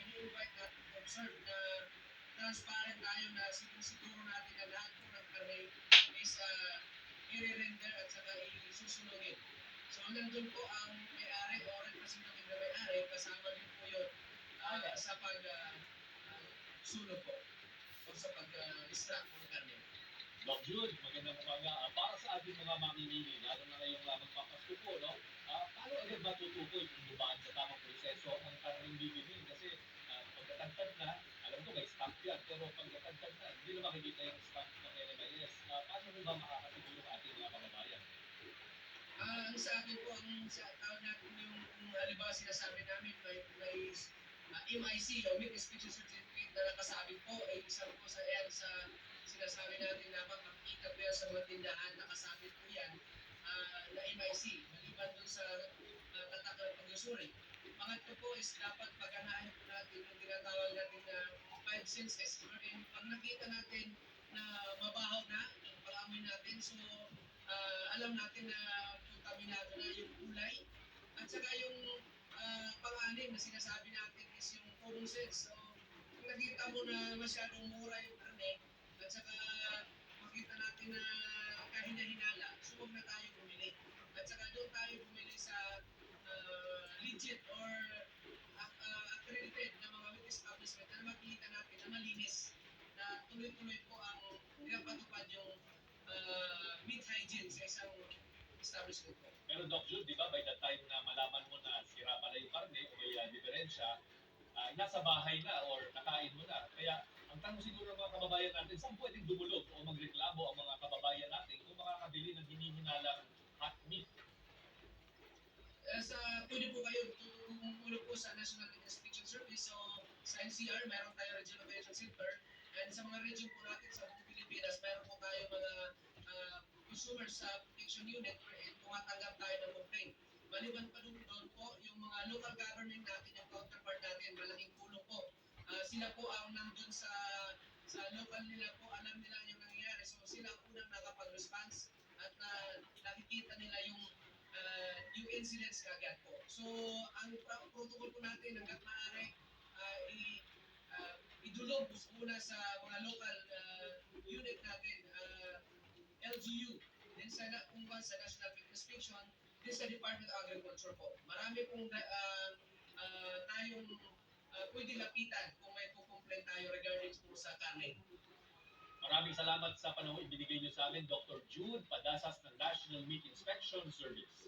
i-invite natin to observe na transparent tayo na siguro natin na lahat po ng karne is i-render at saka isusunugin. So nandun po ang may-ari o representative na may-ari, kasama din po yun sa pag-sunog po o sa pag-extract po ng karne. Doc Jun, magandang umaga. Para sa ating mga mamimili, lalo na ngayong magpapasko po, no? Paano agad matutukoy kung dumaan sa tamang proseso ang karning bibilhin? Kasi pagkatagtad na, alam ko may stamp yan, pero pagkatagtad na, hindi na makikita yung stamp ng NMIS. Paano mo ba makakasiguro ang ating mga kababayan? Ang sa akin po, ang sa account natin yung halimbawa sinasabi namin may MIC o Meat Inspection Certificate na nakasabit po, ay isa po sa sinasabi natin dapat makikita po yan sa mga tindahan, nakasabit po yan na MIC, maliban dun sa tatak ng pag-usuri. Pangatlo po is dapat pagganahan po natin yung tinatawag natin na 5 senses. Pag nakita natin na mabaho na yung pag-amoy natin, so alam natin na kontaminado na yung kulay. At saka yung pang-anim na sinasabi natin is yung common sense. So, kung nakita mo na masyadong mura yung karne, at saka makita natin na kahina-hinala, so huwag na tayo bumili. At saka doon tayo bumili sa legit or accredited na mga meat establishment na makikita natin na malinis, na tuloy-tuloy po ang pinapatupad yung meat hygiene sa isang establishment po. Pero Doc Jun, di ba, by the time na malaman mo na sira pala yung karne o may diferensya, nasa bahay na or nakain mo na. Kaya ang tanong siguro ng mga kababayan natin, saan pwedeng dumulog o magreklamo ang mga kababayan natin kung makakabili ng hinihinalang hot meat? Pwede po kayo tumulog po sa National Inspection Service. So sa NCR, meron tayo Regional Operation Center. And sa mga region po natin sa buong Pilipinas, meron po tayo mga consumer sa protection unit wherein tumatanggap tayo ng complaint. Maliban pa doon po, yung mga local government natin, yung counterpart natin, malaking tulong po. Sila po ang nandun sa local nila po, alam nila yung nangyayari. So sila ang unang nakapag-response at nakikita nila yung incidents kagad po. So ang protocol po natin hanggat maaari idulog muna sa mga local unit natin, LGU, din sa National Meat Inspection, din sa Department of Agriculture po. Marami pong tayong pwede lapitan kung may complaint tayo regarding po sa karne. Maraming salamat sa panahon ibinigay niyo sa amin, Dr. Jude Padasas ng National Meat Inspection Service.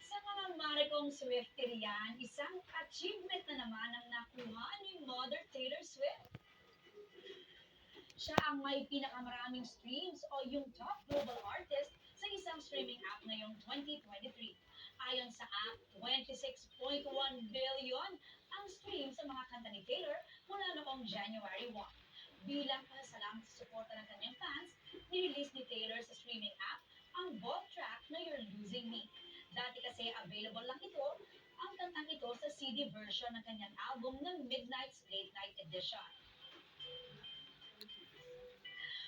Sa mga Maricong Swifterian, isang achievement na naman ang nakuha ni Mother Taylor Swift. Siya ang may pinakamaraming streams o yung top global artist sa isang streaming app ngayong 2023. Ayon sa app, 26.1 billion ang stream sa mga kanta ni Taylor mula noong January 1. Bilang pasasalamat sa suporta ng kanyang fans, nirelease ni Taylor sa streaming app ang bold track na You're Losing Me. Dati kasi available lang ito, ang kantang ito sa CD version ng kanyang album ng Midnight's Late Night Edition.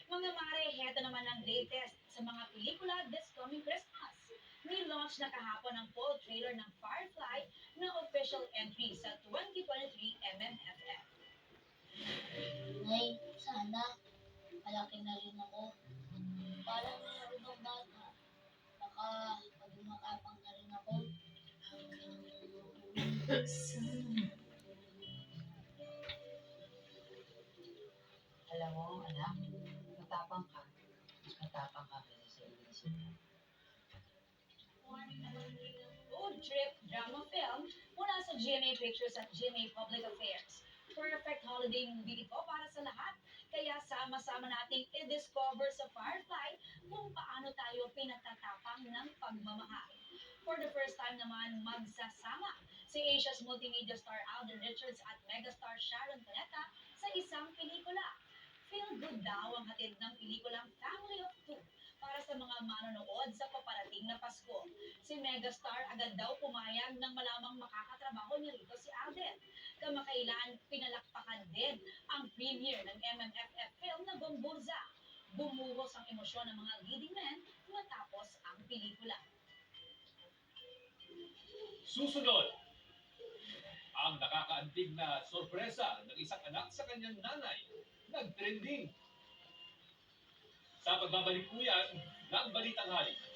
Mga mare, heto naman ang latest sa mga pelikula this coming Christmas. Ni-launch na kahapon ang full trailer ng Firefly na official entry sa 2023 MMFF. Nay, sana malaki na rin ako. Parang meron ng bata. Baka pag-umakapang na rin ako. Alam mo, anak, matapang ka. Mas matapang ka kasi sa inisip mo. Food trip drama film mula sa GMA Pictures at GMA Public Affairs. Perfect holiday movie ito para sa lahat. Kaya sama-sama nating i-discover sa Firefly kung paano tayo pinatatapang ng pagmamahal. For the first time naman, magsasama si Asia's multimedia star Alden Richards at megastar Sharon Cuneta sa isang pelikula. Feel good daw ang hatid ng pelikulang Family of Two para sa mga manonood sa paparating na Pasko. Si megastar agad daw pumayag nang malamang makakatrabaho niya rito si Alden. Kamakailan, pinalakpakan din ang premiere ng MMFF film na Gomburza. Bumuhos ang emosyon ng mga leading men matapos ang pelikula. Susunod, ang nakakaantig na sorpresa ng isang anak sa kanyang nanay, nag-trending. Sa pagbabalik po yan ng Balitang Halik.